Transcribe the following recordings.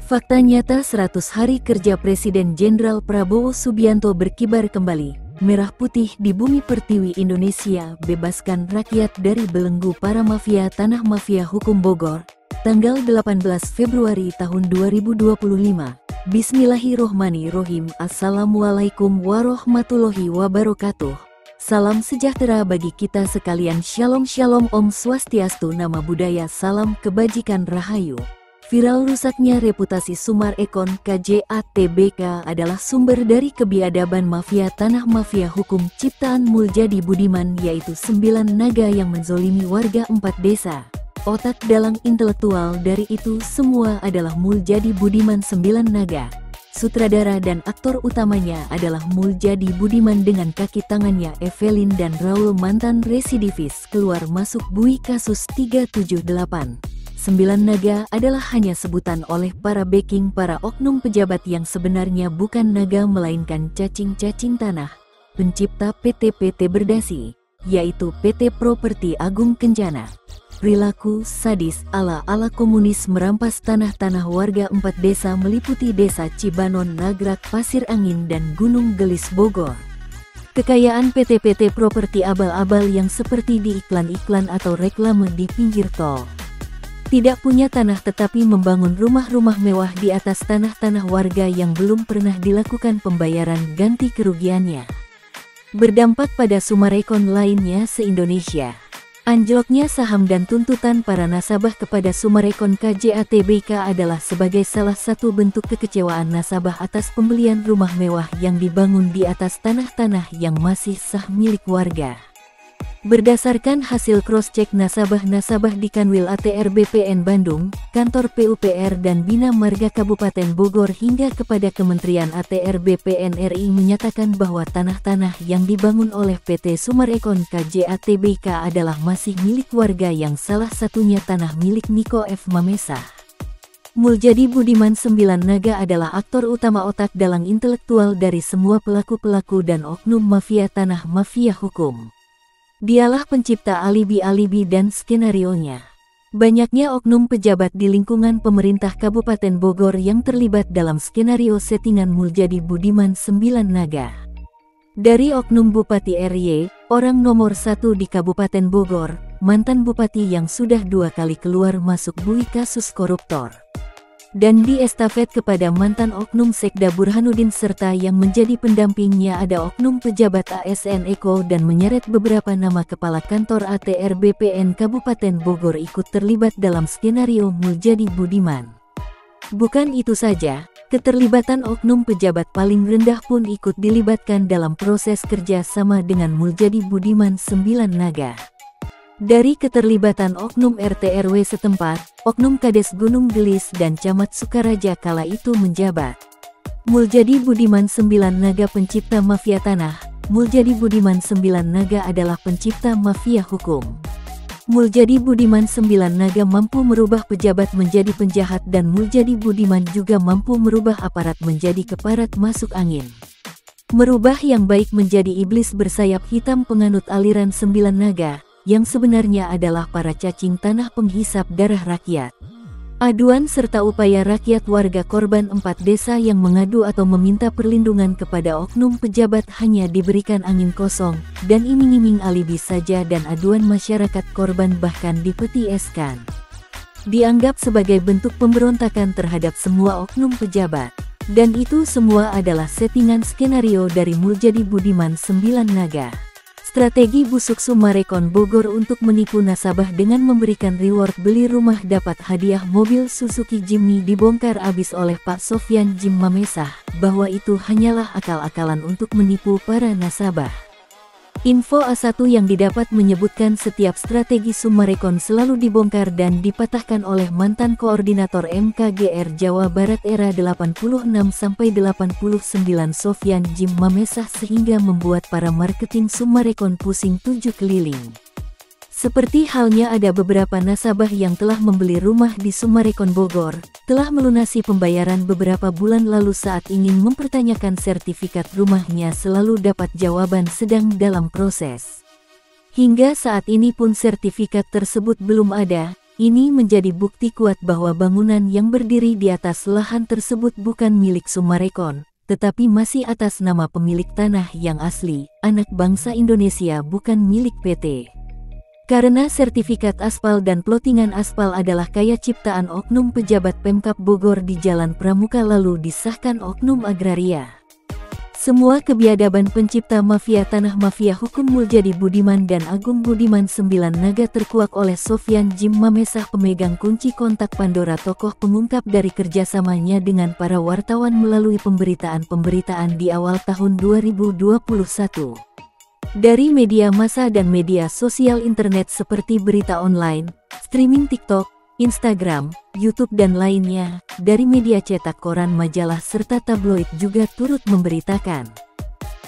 Fakta nyata 100 hari kerja Presiden Jenderal Prabowo Subianto berkibar kembali. Merah putih di bumi pertiwi Indonesia, bebaskan rakyat dari belenggu para mafia tanah mafia hukum Bogor. Tanggal 18 Februari tahun 2025. Bismillahirrohmanirrohim. Assalamualaikum warahmatullahi wabarakatuh. Salam sejahtera bagi kita sekalian. Shalom shalom, Om Swastiastu, nama budaya, salam kebajikan rahayu. Viral rusaknya reputasi Sumar Ekon KJATBK adalah sumber dari kebiadaban mafia tanah mafia hukum ciptaan Muljadi Budiman, yaitu 9 naga yang menzolimi warga 4 desa. Otak dalang intelektual dari itu semua adalah Muljadi Budiman 9 naga. Sutradara dan aktor utamanya adalah Muljadi Budiman dengan kaki tangannya Evelyn dan Raul, mantan residivis keluar masuk bui kasus 378. 9 naga adalah hanya sebutan oleh para backing para oknum pejabat yang sebenarnya bukan naga melainkan cacing-cacing tanah pencipta PT-PT berdasi, yaitu PT Properti Agung Kencana. Perilaku sadis ala-ala komunis merampas tanah-tanah warga 4 desa meliputi Desa Cibanon, Nagrak, Pasir Angin, dan Gunung Gelis, Bogor. Kekayaan PT-PT Properti abal-abal yang seperti di iklan-iklan atau reklame di pinggir tol. Tidak punya tanah tetapi membangun rumah-rumah mewah di atas tanah-tanah warga yang belum pernah dilakukan pembayaran ganti kerugiannya. Berdampak pada Sumarekon lainnya se-Indonesia. Anjloknya saham dan tuntutan para nasabah kepada Sumarekon KJATBK adalah sebagai salah satu bentuk kekecewaan nasabah atas pembelian rumah mewah yang dibangun di atas tanah-tanah yang masih sah milik warga. Berdasarkan hasil cross-check nasabah-nasabah di Kanwil ATR BPN Bandung, Kantor PUPR dan Bina Marga Kabupaten Bogor hingga kepada Kementerian ATR BPN RI menyatakan bahwa tanah-tanah yang dibangun oleh PT Sumarekon KJATBK adalah masih milik warga, yang salah satunya tanah milik Niko F. Mamesa. Muljadi Budiman 9 naga adalah aktor utama, otak dalang intelektual dari semua pelaku-pelaku dan oknum mafia tanah mafia hukum. Dialah pencipta alibi-alibi dan skenarionya. Banyaknya oknum pejabat di lingkungan pemerintah Kabupaten Bogor yang terlibat dalam skenario settingan Muljadi Budiman 9 naga. Dari oknum Bupati RY, orang nomor 1 di Kabupaten Bogor, mantan bupati yang sudah 2 kali keluar masuk bui kasus koruptor. Dan di estafet kepada mantan oknum Sekda Burhanuddin, serta yang menjadi pendampingnya ada oknum pejabat ASN Eko, dan menyeret beberapa nama kepala kantor ATR BPN Kabupaten Bogor ikut terlibat dalam skenario Muljadi Budiman. Bukan itu saja, keterlibatan oknum pejabat paling rendah pun ikut dilibatkan dalam proses kerja sama dengan Muljadi Budiman 9 naga. Dari keterlibatan oknum RT RW setempat, oknum Kades Gunung Gelis dan Camat Sukaraja kala itu menjabat. Muljadi Budiman 9 naga pencipta mafia tanah. Muljadi Budiman 9 naga adalah pencipta mafia hukum. Muljadi Budiman 9 naga mampu merubah pejabat menjadi penjahat, dan Muljadi Budiman juga mampu merubah aparat menjadi keparat masuk angin. Merubah yang baik menjadi iblis bersayap hitam penganut aliran 9 naga, yang sebenarnya adalah para cacing tanah penghisap darah rakyat. Aduan serta upaya rakyat warga korban 4 desa yang mengadu atau meminta perlindungan kepada oknum pejabat hanya diberikan angin kosong dan iming-iming alibi saja, dan aduan masyarakat korban bahkan dipetieskan. Dianggap sebagai bentuk pemberontakan terhadap semua oknum pejabat. Dan itu semua adalah settingan skenario dari Muljadi Budiman 9 naga. Strategi busuk Sumarekon Bogor untuk menipu nasabah dengan memberikan reward beli rumah dapat hadiah mobil Suzuki Jimny dibongkar abis oleh Pak Sofyan Jim Mamesa, bahwa itu hanyalah akal-akalan untuk menipu para nasabah. Info A1 yang didapat menyebutkan setiap strategi Sumarekon selalu dibongkar dan dipatahkan oleh mantan koordinator MKGR Jawa Barat era 86-89 Sofyan Jim Mamesa, sehingga membuat para marketing Sumarekon pusing 7 keliling. Seperti halnya ada beberapa nasabah yang telah membeli rumah di Sumarekon Bogor, telah melunasi pembayaran beberapa bulan lalu, saat ingin mempertanyakan sertifikat rumahnya selalu dapat jawaban sedang dalam proses. Hingga saat ini pun sertifikat tersebut belum ada, Ini menjadi bukti kuat bahwa bangunan yang berdiri di atas lahan tersebut bukan milik Summarecon, tetapi masih atas nama pemilik tanah yang asli, anak bangsa Indonesia, bukan milik PT. Karena sertifikat aspal dan plottingan aspal adalah karya ciptaan oknum pejabat Pemkab Bogor di Jalan Pramuka lalu disahkan oknum agraria. Semua kebiadaban pencipta mafia tanah, mafia hukum Muljadi Budiman dan Agung Budiman Sembilan Naga terkuak oleh Sofyan Jim Mamesah, pemegang kunci kontak Pandora, tokoh pengungkap dari kerjasamanya dengan para wartawan melalui pemberitaan-pemberitaan di awal tahun 2021. Dari media massa dan media sosial internet seperti berita online, streaming TikTok, Instagram, YouTube dan lainnya, dari media cetak, koran, majalah, serta tabloid juga turut memberitakan.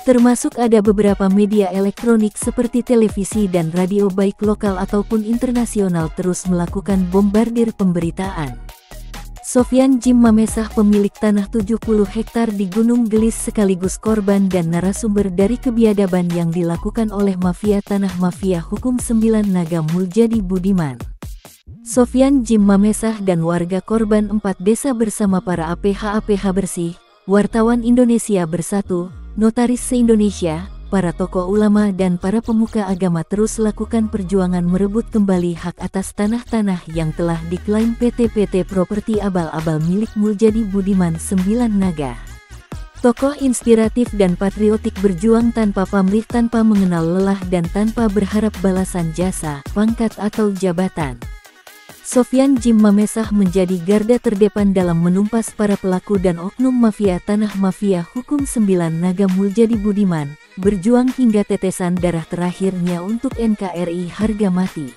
Termasuk ada beberapa media elektronik seperti televisi dan radio baik lokal ataupun internasional terus melakukan bombardir pemberitaan. Sofyan Jim Mamesah, pemilik tanah 70 hektar di Gunung Gelis, sekaligus korban dan narasumber dari kebiadaban yang dilakukan oleh mafia tanah, mafia hukum Sembilan Naga Muljadi Budiman. Sofyan Jim Mamesah dan warga korban 4 desa bersama para APH bersih, wartawan Indonesia Bersatu, notaris se-Indonesia, para tokoh ulama dan para pemuka agama terus lakukan perjuangan merebut kembali hak atas tanah-tanah yang telah diklaim PT Properti Abal-Abal milik Muljadi Budiman Sembilan Naga. Tokoh inspiratif dan patriotik berjuang tanpa pamrih, tanpa mengenal lelah dan tanpa berharap balasan jasa, pangkat atau jabatan. Sofyan Jim Mamesah menjadi garda terdepan dalam menumpas para pelaku dan oknum mafia tanah, mafia hukum Sembilan Naga Muljadi Budiman, berjuang hingga tetesan darah terakhirnya untuk NKRI harga mati.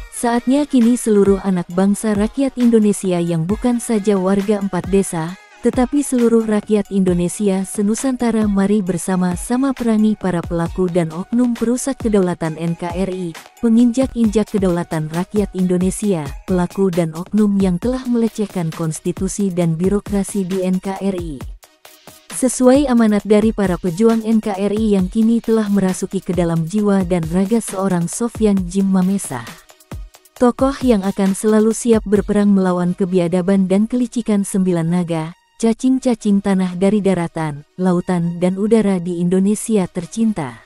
Saatnya kini seluruh anak bangsa rakyat Indonesia yang bukan saja warga 4 desa, tetapi seluruh rakyat Indonesia senusantara, mari bersama-sama perangi para pelaku dan oknum perusak kedaulatan NKRI, penginjak-injak kedaulatan rakyat Indonesia, pelaku dan oknum yang telah melecehkan konstitusi dan birokrasi di NKRI. Sesuai amanat dari para pejuang NKRI yang kini telah merasuki ke dalam jiwa dan raga seorang Sofyan Jim Mamesah. Tokoh yang akan selalu siap berperang melawan kebiadaban dan kelicikan Sembilan Naga, cacing-cacing tanah dari daratan, lautan dan udara di Indonesia tercinta.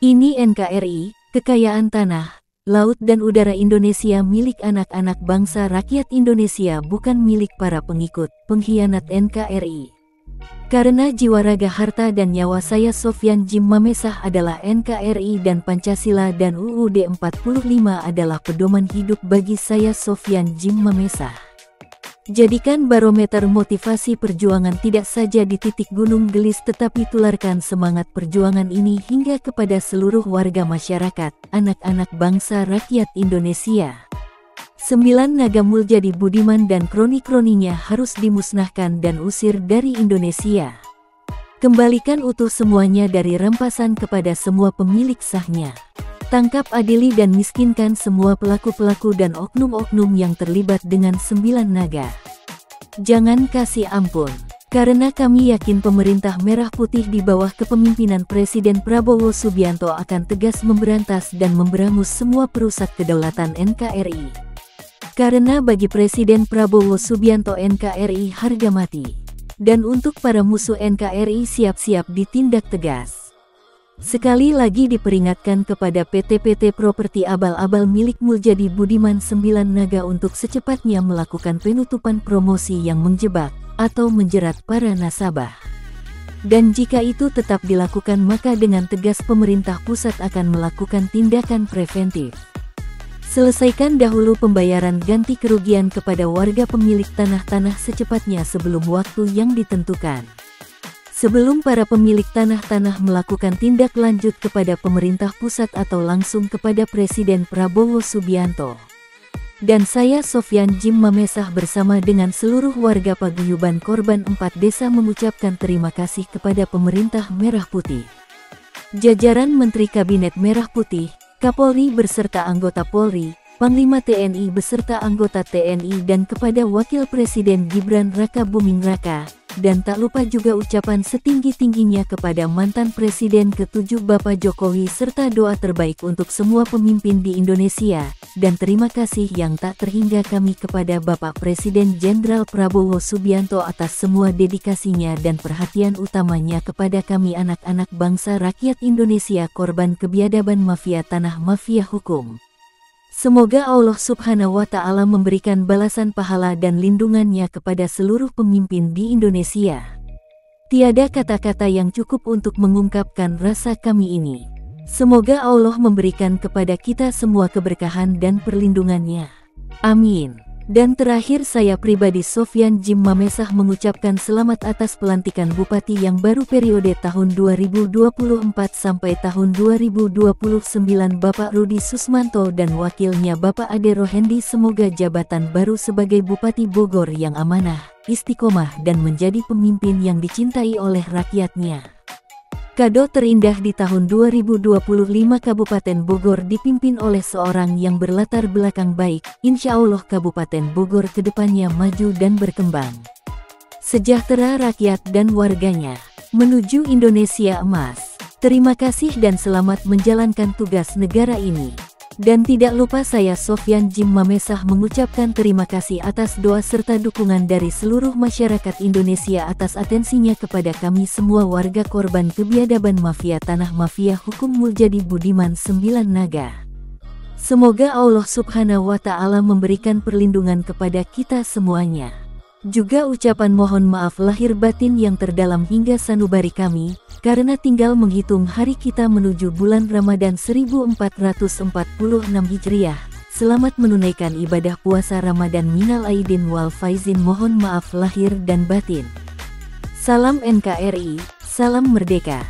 Ini NKRI, kekayaan tanah, laut dan udara Indonesia milik anak-anak bangsa rakyat Indonesia, bukan milik para pengikut, pengkhianat NKRI. Karena jiwa, raga, harta dan nyawa saya Sofyan Jim Mamesah adalah NKRI dan Pancasila dan UUD 45 adalah pedoman hidup bagi saya Sofyan Jim Mamesah. Jadikan barometer motivasi perjuangan tidak saja di titik Gunung Gelis, tetapi tularkan semangat perjuangan ini hingga kepada seluruh warga masyarakat, anak-anak bangsa rakyat Indonesia. Sembilan Naga Muljadi Budiman dan kroni-kroninya harus dimusnahkan dan usir dari Indonesia. Kembalikan utuh semuanya dari rampasan kepada semua pemilik sahnya. Tangkap, adili dan miskinkan semua pelaku-pelaku dan oknum-oknum yang terlibat dengan Sembilan Naga. Jangan kasih ampun, karena kami yakin pemerintah merah putih di bawah kepemimpinan Presiden Prabowo Subianto akan tegas memberantas dan memberangus semua perusak kedaulatan NKRI. Karena bagi Presiden Prabowo Subianto NKRI harga mati. Dan untuk para musuh NKRI siap-siap ditindak tegas. Sekali lagi diperingatkan kepada PT Properti Abal-Abal milik Muljadi Budiman Sembilan Naga untuk secepatnya melakukan penutupan promosi yang menjebak atau menjerat para nasabah. Dan jika itu tetap dilakukan, maka dengan tegas pemerintah pusat akan melakukan tindakan preventif. Selesaikan dahulu pembayaran ganti kerugian kepada warga pemilik tanah-tanah secepatnya sebelum waktu yang ditentukan. Sebelum para pemilik tanah-tanah melakukan tindak lanjut kepada pemerintah pusat atau langsung kepada Presiden Prabowo Subianto. Dan saya Sofyan Jim Mamesah bersama dengan seluruh warga paguyuban korban 4 desa mengucapkan terima kasih kepada pemerintah Merah Putih. Jajaran Menteri Kabinet Merah Putih, Kapolri beserta anggota Polri, Panglima TNI beserta anggota TNI dan kepada Wakil Presiden Gibran Raka Buming Raka, dan tak lupa juga ucapan setinggi-tingginya kepada mantan Presiden ke-7 Bapak Jokowi serta doa terbaik untuk semua pemimpin di Indonesia, dan terima kasih yang tak terhingga kami kepada Bapak Presiden Jenderal Prabowo Subianto atas semua dedikasinya dan perhatian utamanya kepada kami anak-anak bangsa rakyat Indonesia korban kebiadaban mafia tanah mafia hukum. Semoga Allah Subhanahu wa Ta'ala memberikan balasan pahala dan lindungannya kepada seluruh pemimpin di Indonesia. Tiada kata-kata yang cukup untuk mengungkapkan rasa kami ini. Semoga Allah memberikan kepada kita semua keberkahan dan perlindungannya. Amin. Dan terakhir saya pribadi Sofyan Jim Mamesah mengucapkan selamat atas pelantikan Bupati yang baru periode tahun 2024 sampai tahun 2029 Bapak Rudi Susmanto dan wakilnya Bapak Ade Rohendi. Semoga jabatan baru sebagai Bupati Bogor yang amanah, istiqomah dan menjadi pemimpin yang dicintai oleh rakyatnya. Kado terindah di tahun 2025 Kabupaten Bogor dipimpin oleh seorang yang berlatar belakang baik. Insya Allah Kabupaten Bogor kedepannya maju dan berkembang. Sejahtera rakyat dan warganya. Menuju Indonesia Emas. Terima kasih dan selamat menjalankan tugas negara ini. Dan tidak lupa saya Sofyan Jim Mamesah mengucapkan terima kasih atas doa serta dukungan dari seluruh masyarakat Indonesia atas atensinya kepada kami semua warga korban kebiadaban mafia tanah mafia hukum Muljadi Budiman 9 Naga. Semoga Allah Subhanahu wa Ta'ala memberikan perlindungan kepada kita semuanya. Juga ucapan mohon maaf lahir batin yang terdalam hingga sanubari kami, karena tinggal menghitung hari kita menuju bulan Ramadan 1446 Hijriah. Selamat menunaikan ibadah puasa Ramadan minal aidin wal faizin, mohon maaf lahir dan batin. Salam NKRI, salam merdeka.